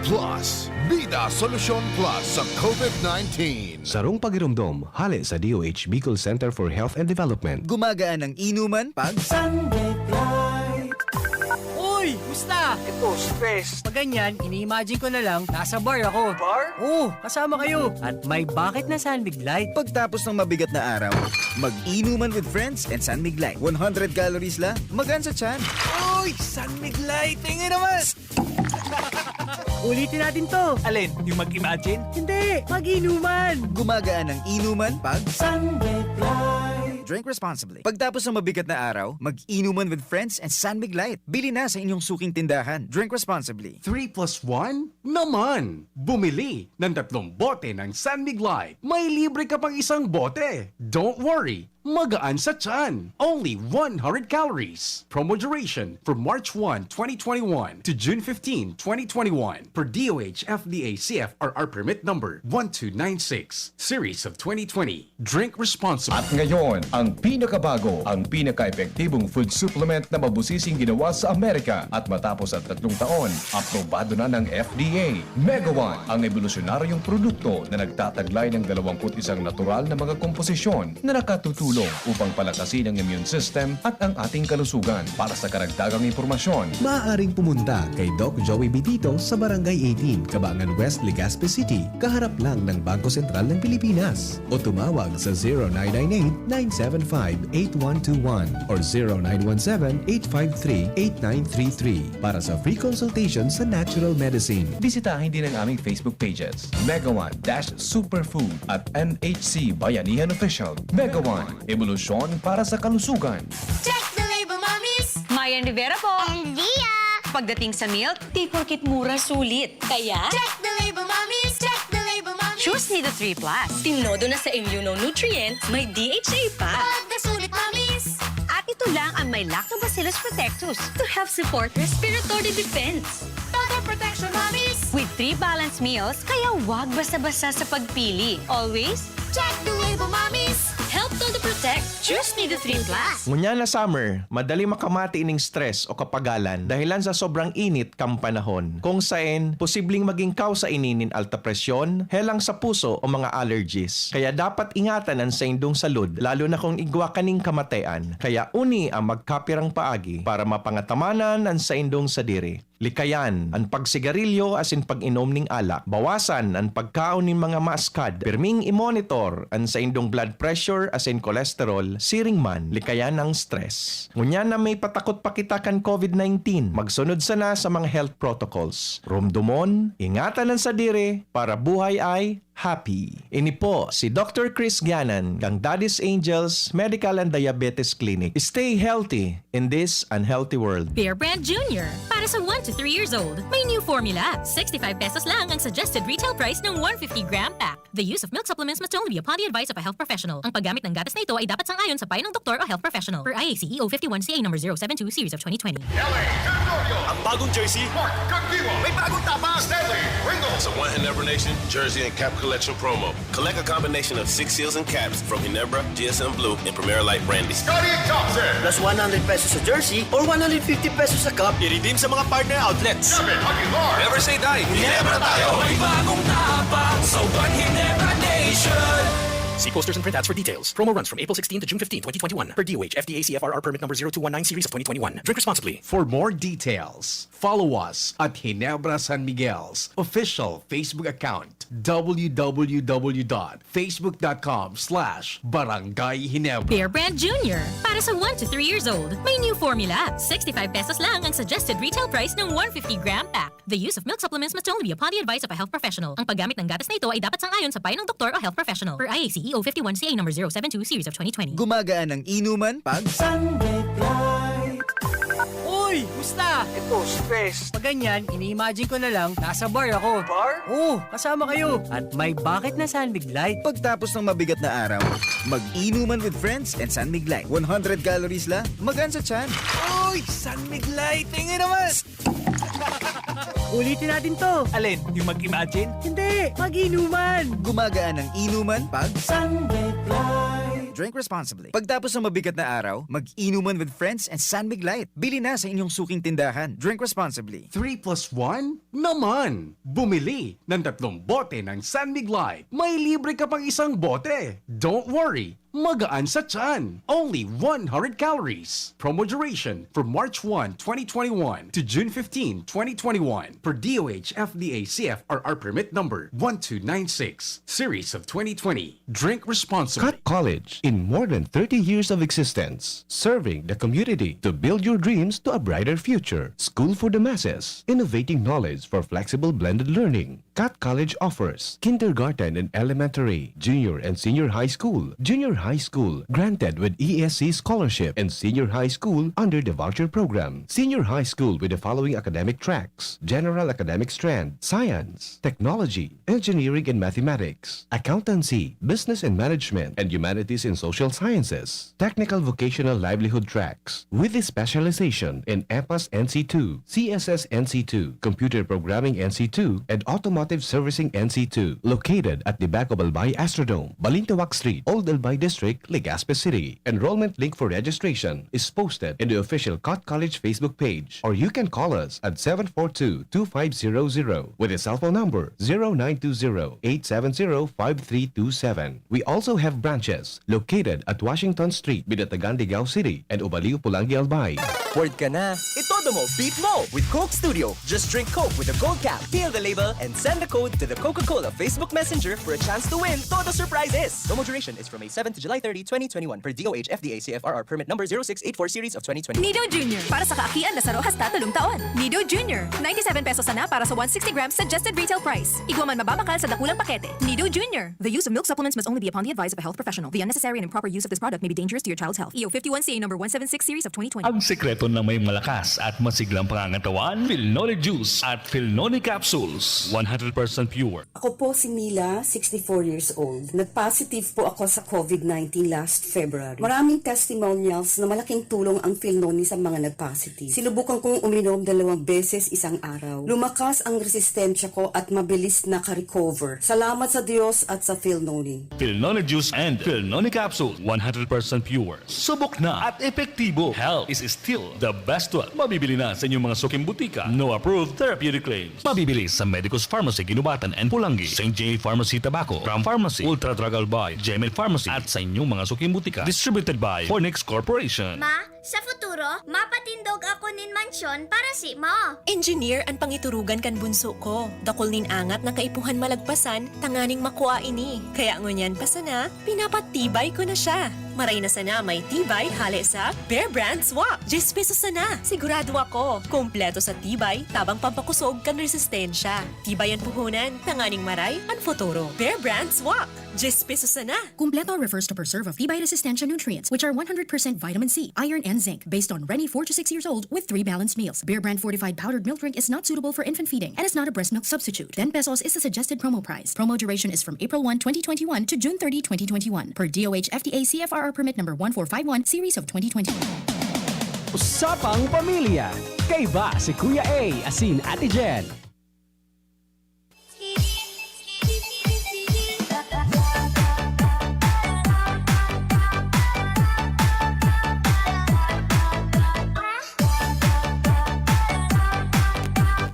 Plus. Bida Solusyon Plus sa COVID-19. Sarong pagirumdom, hali sa DOH Bicol Center for Health and Development. Gumagaan ang inuman pag Uy, musta? Ito, stress. Pag ganyan, ini-imagine ko na lang, nasa bar ako. Bar? Oo, kasama kayo. At may bucket na Sandig Light. Pagtapos ng mabigat na araw, mag-inuman with friends and San Mig Light. 100 calories lang, magaan sa tiyan. Uy, Sandig Light. Tingin naman. Ulitin natin to. Alin? Yung mag-imagine? Hindi, mag-inuman. Gumagaan ang inuman pag Sunbig Light. Drink responsibly. Pagtapos ng mabigat na araw, mag-inuman with friends and San Mig Light. Bili na sa inyong suking tindahan. Drink responsibly. 3 plus 1? Naman! Bumili ng 3 bote ng San Mig Light. May libre ka pang 1 bote. Don't worry! magaan sa tiyan. Only 100 calories. Promo duration from March 1, 2021 to June 15, 2021 per DOH FDA CFRR permit number 1296, series of 2020. Drink responsibly. At ngayon, ang pinakabago, ang pinaka-epektibong food supplement na mabusising ginawa sa Amerika at matapos ang 3 taon, aprobado na ng FDA. Mega One, ang evolusyonaryong produkto na nagtataglay ng 21 natural na mga komposisyon na nakatutulong upang palakasin ang immune system at ang ating kalusugan. Para sa karagdagang impormasyon, maaaring pumunta kay Doc Joey Bitito sa Barangay 18, Cabangan West, Legazpi City, kaharap lang ng Bangko Sentral ng Pilipinas. O tumawag sa 0998-975-8121 or 0917-853-8933 para sa free consultation sa natural medicine. bisitahin din ang aming Facebook pages, Mega One-Superfood at NHC Bayanihan Official. Mega One, evolusyon para sa kalusugan. Check the label, mommies! Mayan Rivera po. And Dia! Pagdating sa milk, di porkit mura sulit. Kaya, Check the label, mommies! Check the label, mommies! choose Nido 3 Plus. Tinodo na sa immunonutrients, may DHA pa. Pag nasulit, mommies! At ito lang ang may Lactobacillus protectus to help support respiratory defense. Total protection, mommies! With 3 balanced meals, kaya wag basta-basta sa pagpili. Always, Check the label, mommies! help todo protect. Choose Nido 3 Plus. Ngunya na summer, madali makamati ining stress o kapagalan dahilan sa sobrang init kang panahon. Kung saan, posibleng maging kausa ininin alta presyon, helang sa puso o mga allergies. Kaya dapat ingatan ang sa indong salud, lalo na kung igwa kaning kamatayan. Kaya uni ang magkapirang paagi para mapangatamanan ang sa indong sadiri. Likayan ang pagsigarilyo asin pag-inom ning alak. Bawasan ang pagkaon ning mga maaskad. Pirming i-monitor ang sa indong blood pressure asin cholesterol, siring man, likayan ang stress. Ngunya na may patakot pa kita kan COVID-19, magsunod sana sa mga health protocols. Rumdumon, ingatan ang sadiri para buhay ay happy. Ini po si Dr. Chris Gianan ng Daddy's Angels Medical and Diabetes Clinic. Stay healthy in this unhealthy world. Bear Brand Jr. Para sa 1 to 3 years old, may new formula. 65 pesos lang ang suggested retail price ng 150-gram pack. The use of milk supplements must only be upon the advice of a health professional. Ang paggamit ng gatas na ito ay dapat sang-ayon sa payo ng doktor o health professional. Per IAC EO 51CA number 072 series of 2020. Ang bagong jersey, Mark Contigo. May bagong tapa, Stanley, Ringo. It's a one Ginebra Nation jersey and cap collection promo. Collect a combination of 6 seals and caps from Ginebra, GSM Blue, and Premier Light Brandy. Scotty Thompson. Plus 100 pesos sa jersey or 150 pesos sa cup. I-redeem sa mga partner outlets. Kevin Aguilar. Never say die. Ginebra tayo. May bagong tapak sa one Ginebra Nation. See posters and print ads for details. Promo runs from April 16 to June 15, 2021. Per DOH, FDA CFRR permit number 0219 series of 2021. Drink responsibly. For more details, follow us at Ginebra San Miguel's official Facebook account, www.facebook.com/Barangay Ginebra. Bear Brand Jr. Para sa 1 to 3 years old, may new formula. 65 pesos lang ang suggested retail price ng 150-gram pack. The use of milk supplements must only be upon the advice of a health professional. Ang paggamit ng gatas na ito ay dapat sang-ayon sa payo ng doktor o health professional. Per IAC EO 51CA number 072 series of 2020. Gumagaan ang inuman pag Sunday Flight. Uy, musta? Ito, stress. Pag ganyan, ini-imagine ko na lang, nasa bar ako. Bar? Oo, kasama kayo. At may bucket na Sunbig Light. Pagtapos ng mabigat na araw, mag-inuman with friends and Sunmig Light. 100 calories lang, magaan sa tiyan. Uy, Sunbig Light! Tingin naman! Ulitin natin to. Alin? Yung mag-imagine? Hindi, mag-inuman. Gumagaan ang inuman pag Sunbig Light. Drink responsibly. Pagtapos ng mabigat na araw, mag-inuman with friends and Sunmig Light. Bili na sa inyong suking tindahan. Drink responsibly. 3 plus 1? Naman! Bumili ng 3 bote ng Sunmig Light. May libre ka pang isang bote. Don't worry, magaan sa tiyan. Only 100 calories. Promo duration from March 1, 2021 to June 15, 2021 per DOH FDA CFRR permit number 1296, series of 2020. Drink responsibly. Cut College, in more than 30 years of existence, serving the community to build your dreams to a brighter future. School for the masses, innovating knowledge for flexible blended learning. Cut College offers kindergarten and elementary, junior and senior high school, junior High School, granted with ESC scholarship, and Senior High School under the voucher program. Senior High School with the following academic tracks: General Academic Strand, Science, Technology, Engineering and Mathematics, Accountancy, Business and Management, and Humanities and Social Sciences. Technical Vocational Livelihood tracks with a specialization in EPAS NC2, CSS NC2, Computer Programming NC2, and Automotive Servicing NC2, located at the back of Albay Astrodome, Balintawak Street, Old Albay District, Legazpi City. Enrollment link for registration is posted in the official Cott College Facebook page, or you can call us at 742-2500 with a cell phone number 0920-870-5327. We also have branches located at Washington Street, Binatagan, Ligao City, and Ubaliw, Pulangi, Albay. Word ka na. Itodo mo, beat mo with Coke Studio. Just drink Coke with a gold cap, peel the label, and send the code to the Coca-Cola Facebook Messenger for a chance to win Todo Surprises. Promo duration is from May 7 to July 30, 2021 per DOH FDA CFRR permit number 0684 series of 2020. Nido Jr. Para sa kaakian na saro hasta tulong taon. Nido Jr. 97 pesos na para sa 160 grams suggested retail price. Igwa man mababakal sa dakulang pakete. Nido Jr. The use of milk supplements must only be upon the advice of a health professional. The unnecessary and improper use of this product may be dangerous to your child's health. EO 51CA number 176 series of 2020. Ang sekreto na may malakas at masiglang pangangatawan, Philnoni Juice at Philnoni Capsules. 100% pure. Ako po si Mila, 64 years old. Nag-positive po ako sa COVID-19 last February. Maraming testimonials na malaking tulong ang Philnoni sa mga nag-positive. Sinubukan kong uminom 2 beses isang araw. Lumakas ang resistensya ko at mabilis naka-recover. Salamat sa Diyos at sa Philnoni. Philnoni Juice and Philnoni Capsule. 100% pure. Subok na at epektibo. Health is still the best one. Mabibili na sa inyong mga suking butika. No approved therapeutic claims. Mabibili sa Medicus Pharmacy, Ginubatan and Pulangi, St. J. Pharmacy, Tabaco, Ram Pharmacy, Ultra Drug Albay, Gemel Pharmacy, at sa inyong mga suking butika. Distributed by Fornix Corporation. Ma, sa futuro, mapatindog ako nin mansyon para si mo. Engineer ang pangiturugan kan bunso ko. Dakol nin angat na kaipuhan malagpasan, tanganing makuha ini. Kaya ngunyan pa sana, pinapatibay ko na siya. Maray na sana may tibay hale sa Bear Brand Swak. 10 pesos sana. Sigurado ako. Kompleto sa tibay, tabang pampakusog kan resistensya. Tibay ang puhunan, tanganing maray, ang futuro. Bear Brand Swak. 10 pesos sana. Kumpleto refers to preserve of tibay resistensya nutrients, which are 100% vitamin C, iron, and zinc, based on Rennie 4 to 6 years old with 3 balanced meals. Bear Brand fortified powdered milk drink is not suitable for infant feeding and is not a breast milk substitute. 10 pesos is the suggested promo price. Promo duration is from April 1, 2021 to June 30, 2021 per DOH FDA CFRR permit number 1451 series of 2021. Usapang Pamilya. Kay ba si Kuya A, asin Ate Jen?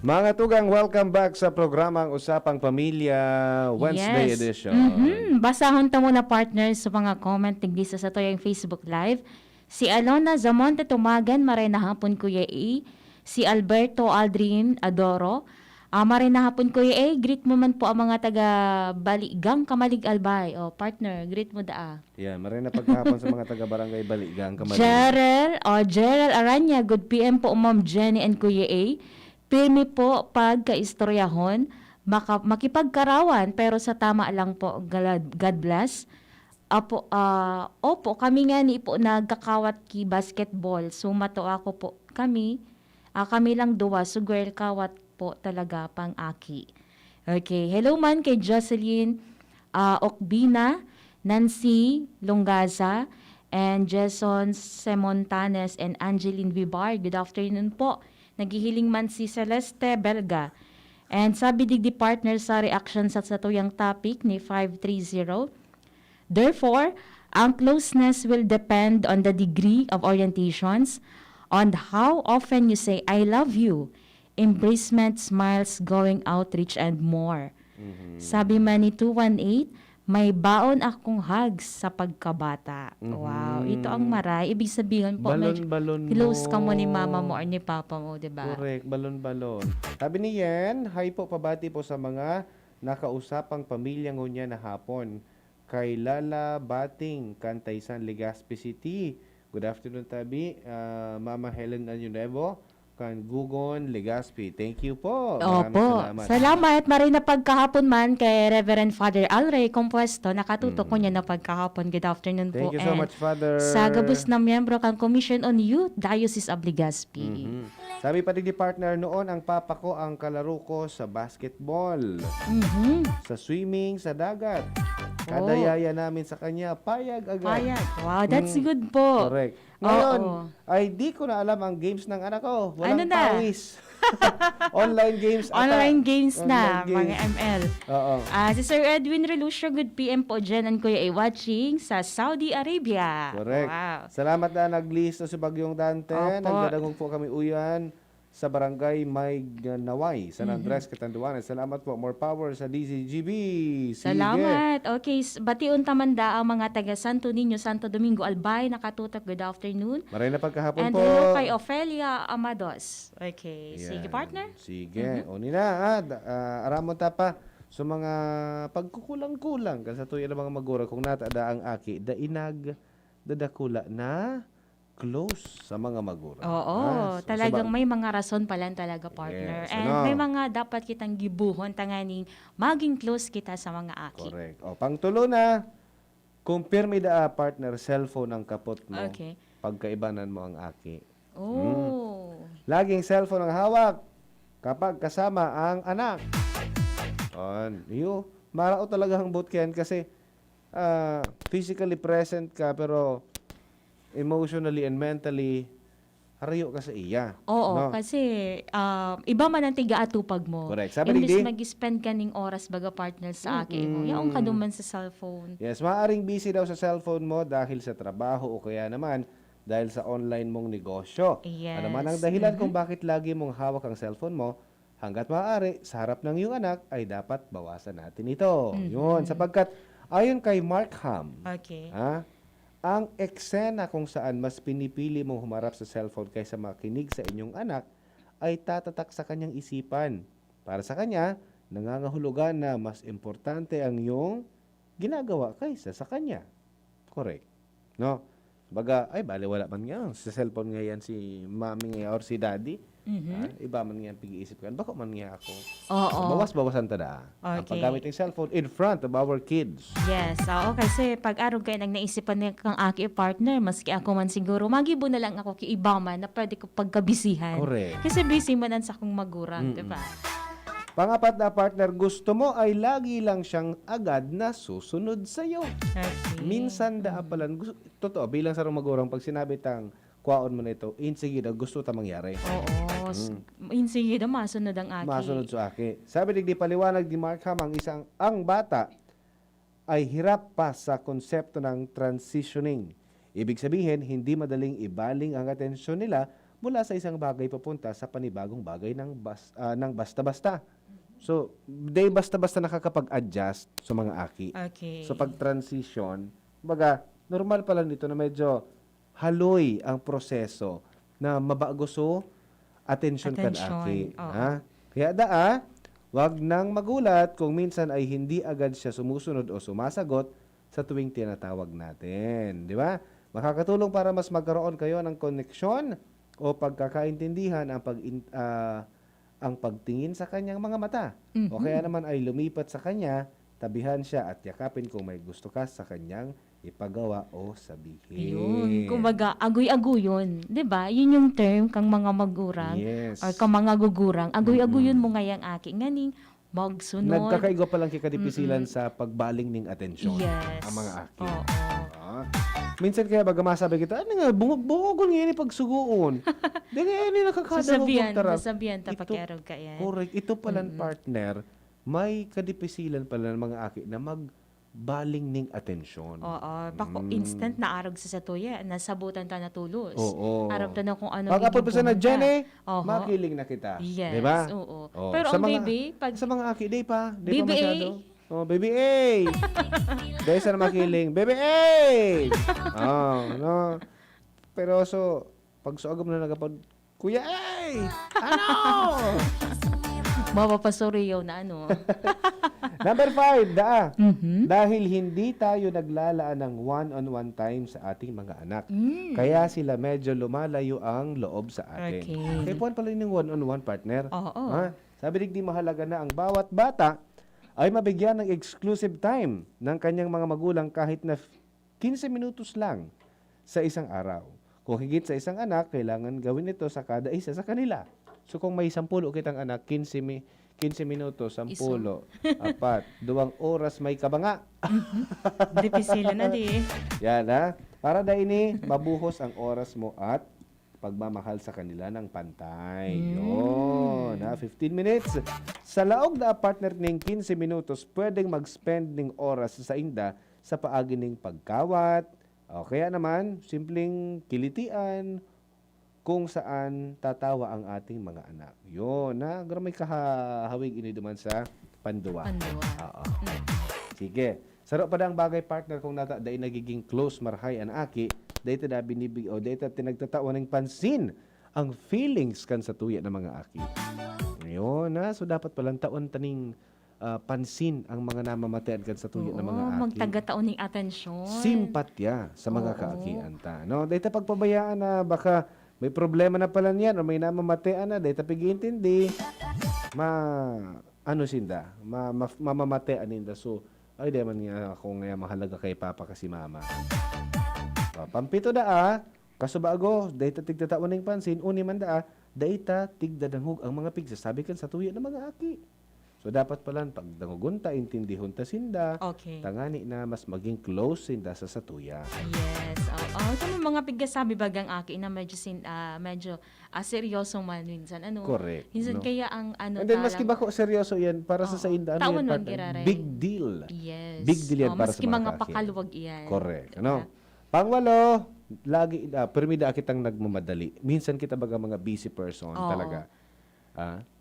Mga tugang, welcome back sa programang Usapang Pamilya Wednesday edition. Basahon ta muna partners sa mga comment tigdi sa toyang Facebook Live. Si Alona Zamonte Tumagan, maray na hapon Kuya A. Si Alberto Aldrin Adoro, maray na hapon Kuya A. Greet mo man po ang mga taga Baligang, Kamalig Albay. O partner, greet mo daa. Yeah, maray na pagkahapon sa mga taga Barangay Baligang, Kamalig. Gerald Aranya, good PM po Ma'am Jenny and Kuya A. Pirmi po pagkaistoryahon, makipagkarawan, pero sa tama lang po, God bless. Opo, kami nga ni po nagkakawat ki basketball. Sumato ako po kami lang duwa, so girl kawat po talaga pang aki. Okay, hello man kay Jocelyn Okbina, Nancy Longaza, and Jason Semontanes and Angeline Vibar. Good afternoon po. Naghihiling man si Celeste Belga. And sabi digdi partner sa reaction sa tuyang topic ni 530. Therefore, ang closeness will depend on the degree of orientations, on how often you say, I love you, embracement, smiles, going outreach, and more. Sabi man ni 218, may baon akong hugs sa pagkabata. Wow, ito ang maray. Ibig sabihin po, balon close mo. ka mo ni mama mo or ni papa mo, di ba? Correct, balon. Sabi ni Yen, hi po, pabati po sa mga nakausapang pamilya ngunya na hapon. Kay Lala Bating, Kantaysan, Legazpi City. Good afternoon, Tabi. Mama Helen Anyunevo, kan Gugon Legaspi. Thank you po. Opo. Maraming salamat. Salamat. Maray na pagkahapon man kay Reverend Father Alray Compuesto. Nakatutok ko niya na pagkahapon. Good afternoon po. Thank you so And much, Father. Sa gabos na miyembro kang Commission on Youth, Diocese of Legazpi. Sabi pa din ni partner, noon ang papa ko ang kalaro ko sa basketball, sa swimming, sa dagat. Kada yaya namin sa kanya, payag agad. Payag. Wow, that's good po. Correct. Ngayon, Oo. ay di ko na alam ang games ng anak ko. Walang Ano na? pawis. Online games. ata. Online games na, Online mga games. ML. Oo. Si Sir Edwin Relucio, good PM po dyan and Kuya A watching sa Saudi Arabia. Correct. Wow. Salamat na naglisto sa Bagyong Dante. Opo. Nagdadagong po kami uyan sa barangay May Naway, San Andres, Catanduanes. Salamat po. More power sa DZGB. Sige. Salamat. Okay, batiun tamanda ang mga taga Santo Niño, Santo Domingo, Albay, nakatutok. Good afternoon. Maray na pagkahapon And po. hello kay Ofelia Amados. Okay, sige Yan. partner. Sige. O nina, aramon ta pa sa mga pagkukulang-kulang kasi tuyo ng mga magura kung natada ang aki, dainag, dadakula na close sa mga magura. Oo, talagang may mga rason pala talaga, partner. Yes, And ano? may mga dapat kitang gibuhon tanganing maging close kita sa mga aki. Correct. O, pangtulo na, kumpirme da partner, cellphone ang kapot mo. Okay. Pagkaibanan mo ang aki. Oh. Laging cellphone ang hawak kapag kasama ang anak. Marao talaga ang bootcamp kasi physically present ka pero emotionally and mentally harayo ka sa iya. Oo, no? kasi iba man ang tiga-atupag mo. Correct. Sabi Imbis ni Di, mag-spend ka ning oras baga partner sa aki mo. Yaong ka duman sa cellphone. yes, maaaring busy daw sa cellphone mo dahil sa trabaho o kaya naman dahil sa online mong negosyo. Yes. Ano man ang dahilan kung bakit lagi mong hawak ang cellphone mo, hanggat maaari, sa harap ng iyong anak ay dapat bawasan natin ito. Yun, sapagkat ayon kay Mark Ham, Okay. ang eksena kung saan mas pinipili mong humarap sa cellphone kaysa makinig sa inyong anak ay tatatak sa kanyang isipan. Para sa kanya, nangangahulugan na mas importante ang iyong ginagawa kaysa sa kanya. Correct. No? Baga, ay baliwala man nga. Sa cellphone nga yan si mami nga or si daddy. Iba man nga pag-iisip ka. Bako man nga ako. Oo. Bawas-bawasan tada. Ang Okay. paggamit ng cellphone in front of our kids. Yes, oo, kasi pag araw kayo nang naisipan niya kang aki partner, maski ako man siguro, magibo na lang ako kay iba man na pwede ko pagkabisihan. Correct. Kasi busy man sa akong magurang, di ba? Pangapat na partner, gusto mo ay lagi lang siyang agad na susunod sa'yo. Okay. Minsan daapalan, totoo, bilang sa rumagurang, pag sinabi tang kuwaon mo na ito, sige na gusto ta mangyari. Oo. Sige na, masunod ang aki. Masunod sa aki. Sabi di paliwanag ni Mark Ham, ang bata ay hirap pa sa konsepto ng transitioning. Ibig sabihin, hindi madaling ibaling ang atensyon nila mula sa isang bagay papunta sa panibagong bagay ng basta-basta. So, they basta-basta nakakapag-adjust sa mga aki. Okay. So, pag-transition, baga, normal pala nito na medyo haloy ang proseso na mabago so attention kan aki. Oo. Ha? Kaya wag nang magulat kung minsan ay hindi agad siya sumusunod o sumasagot sa tuwing tinatawag natin. Di ba? Makakatulong para mas magkaroon kayo ng koneksyon o pagkakaintindihan ang pagtingin sa kanyang mga mata. O kaya naman ay lumipat sa kanya, tabihan siya at yakapin kung may gusto ka sa kanyang ipagawa o sabihin. Yun. Kumbaga, agoy-agoyon. Di ba? Yun yung term kang mga magurang Yes. or kang mga gugurang. Agoy-agoyon mo ngayang aki. Nganing, magsunod. Nagkakaigo pa lang kikadipisilan sa pagbaling ning atensyon. Yes. Ang mga aki. Oo. Minsan kaya baga masabi kita, ano nga, bungog nga pag suguon. Di nga yan nakakadawag Sasabihan ta pakerog ka yan. Correct. Ito palang partner, may kadipisilan pala ng mga aki na magbaling ning atensyon. Oo. Bako instant na arog sa satuya. Nasabutan ta na tulos. Oo. Arog ta na kung ano. Pagkapod pa sa na dyan Oho. makiling na kita. Yes. Diba? Oo. Oo. Pero Sa ang mga- baby, pag Sa mga aki, di pa Baby masyado. Oh, baby A! Dahil sa na makiling, baby A! Oh, no. Pero pag suagam na nagapod, Kuya A! Ano? Mapapasuriyo na ano. Number 5, Mhm. Dahil hindi tayo naglalaan ng one-on-one time sa ating mga anak. Kaya sila medyo lumalayo ang loob sa atin. Okay. Kaya puwan pala yung one-on-one partner. Oo. Ha? Sabi di mahalaga na ang bawat bata ay mabigyan ng exclusive time ng kanyang mga magulang kahit na 15 minutos lang sa isang araw. Kung higit sa isang anak, kailangan gawin ito sa kada isa sa kanila. So kung may 10 kitang anak, 15 minutos, 10, 4, 2 oras may kabanga. Dipisilan na di. Yan ha. Para daini, mabuhos ang oras mo at pagmamahal sa kanila ng pantay. Yun, ha? 15 minutes. Sa laog na partner ning 15 minutos, pwedeng mag-spend ng oras sa inda sa paagi ning pagkawat. O kaya naman, simpleng kilitian kung saan tatawa ang ating mga anak. Yun, ha? Pero may kahawig ini duman sa panduwa. Oo. Sige. Saro pa ang bagay partner kung nata dahil nagiging close marhay ang aki, dahil na binibig o dahil tinagtatawa ng pansin ang feelings kan sa tuya ng mga aki. Yun, ha? So dapat palang taon taning pansin ang mga namamatean kan sa tuya ng mga aki. Magtagataon ng atensyon. Simpatya sa mga kaakian ta. No, dahil pagpabayaan na baka may problema na pala niyan o may namamatean na dahil pag-iintindi ano sinda mamamatean ninda. So ay di man nga ako nga mahalaga kay papa kasi mama. Pampito da kasubago dahil tigtatawan ng pansin uni man da dahil tigdadanghog ang mga pigsasabi kan sa tuya ng mga aki. So dapat pala pagdangugunta intindihon ta sinda. Okay. Tangani na mas maging close sinda sa satuya. Yes. Ito mga pigsasabi bagang aki na medyo seryosong man minsan. Ano? Correct. Minsan no? kaya ang ano And then maski ba ko seryoso yan para sa inda ano taon yan, man partner? girare. Big deal. Yes. Big deal yan para sa maski mga mga kaki. pakaluwag yan. Correct. Ano? Pangwalo, lagi permida kitang nagmamadali. Minsan kita baga mga busy person talaga.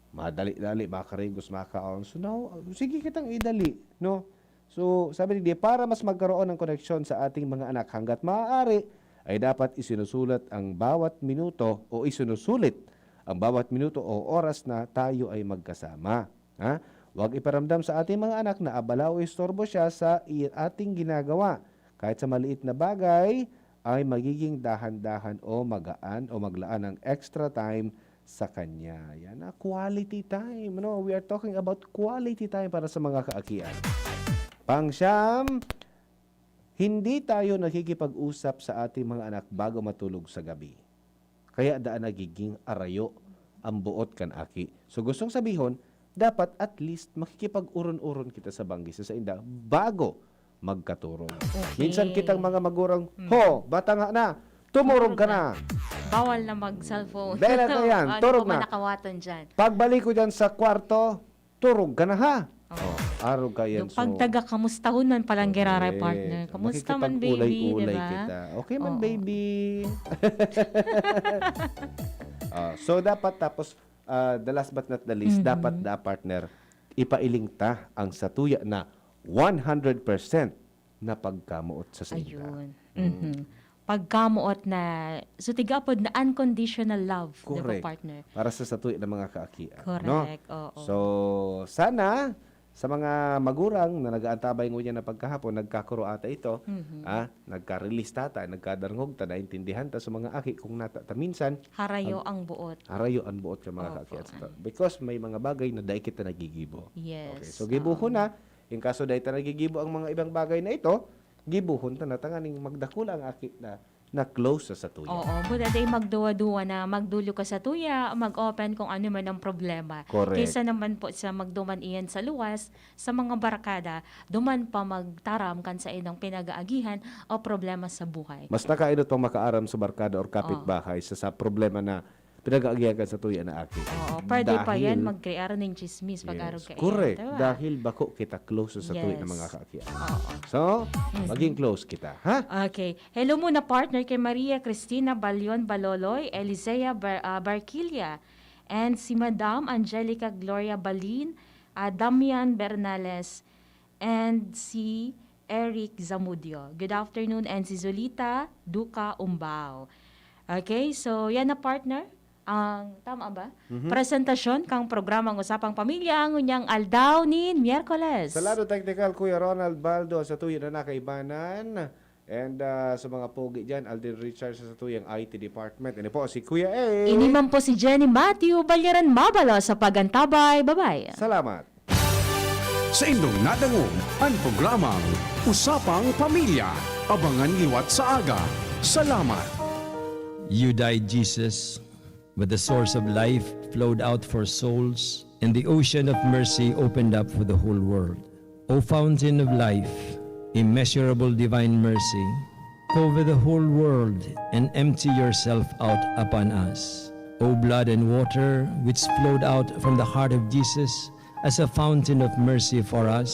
Madali-dali, makarigos, makaon. So now, sige kitang idali, no? So, sabi ni para mas magkaroon ng koneksyon sa ating mga anak hanggat maaari, ay dapat isinusulat ang bawat minuto o isinusulit ang bawat minuto o oras na tayo ay magkasama. Ha? Huwag iparamdam sa ating mga anak na abala o istorbo siya sa ating ginagawa. Kahit sa maliit na bagay, ay magiging dahan-dahan o magaan o maglaan ng extra time sa kanya. Yan na, quality time. No? We are talking about quality time para sa mga kaakian. Pangsyam, hindi tayo nakikipag-usap sa ating mga anak bago matulog sa gabi. Kaya daan nagiging arayo ang buot kan aki. So gustong sabihin, dapat at least makikipag-uron-uron kita sa banggis sa inda bago magkaturong. Okay. Minsan kitang mga magurang, bata nga na, tumurong ka na. Bawal na mag-cellphone. Dahil na yan, turog na. Nakawatan dyan. Pagbalik ko dyan sa kwarto, turog ka na ha. Araw ka yan. Yung pagtaga, kamustahon man palang giraray partner. Kamusta man baby, Makikipag-ulay-ulay diba? kita. Okay man baby. So dapat tapos, the last but not the least, dapat partner, ipailing ta ang satuya na 100% na pagkamuot sa sinta. Ayun. Pagkamuot na, so tigapod na unconditional love, Correct. diba partner? Para sa satuya ng mga kaakian. Correct, no? oo. So, sana sa mga magurang na nag-aantabay ngunya na pagkahapon, nagkakuro ata ito, nagka-release tata, nagkadarngog ta, naintindihan ta sa mga aki kung nata minsan. Harayo ang buot. Harayo ang buot sa mga kaakian. Because may mga bagay na dahil kita nagigibo. Yes. Okay. So, gibuhon na. In kaso dahil ta nagigibo ang mga ibang bagay na ito, gibuhon ta na tanganing magdakula ang aki na close sa tuya. Oo, buta day magduwa-duwa na magdulo ka sa tuya, mag-open kung ano man ang problema. Correct. Kaysa naman po sa magduman iyan sa luwas, sa mga barkada, duman pa magtaram kan sa inang pinag-aagihan o problema sa buhay. Mas nakainot pang makaaram sa barkada or kapitbahay sa problema na pinag-aagihan ka sa tuya na aki. Oo, pwede pa yan mag-create ng chismis pag-araw ka. Correct. Diba? Dahil bako kita close sa tuya ng mga kaakian. So, Mm-hmm. maging close kita. Ha? Okay. Hello muna partner kay Maria Cristina Balion Baloloy, Elisea Barquilla, and si Madam Angelica Gloria Balin, Damian Bernales, and si Eric Zamudio. Good afternoon, and si Zolita Duca Umbao. Okay, so yan na partner. ang tama ba? Mhm. Presentasyon kang programang Usapang Pamilya ang unyang aldaw ni Miyerkules. Sa lado technical, Kuya Ronald Baldo sa tuyang na nakaibanan. And sa mga pogi dyan, Alden Richards sa tuyang IT Department. Ini po si Kuya A. Iniman po si Jenny Matthew Balyaran Mabalo sa pagantabay. Bye-bye. Salamat. Sa indong nadangog, ang programang Usapang Pamilya. Abangan liwat sa aga. Salamat. You died, Jesus, but the source of life flowed out for souls, and the ocean of mercy opened up for the whole world. O fountain of life, immeasurable divine mercy, cover the whole world and empty yourself out upon us. O blood and water which flowed out from the heart of Jesus as a fountain of mercy for us,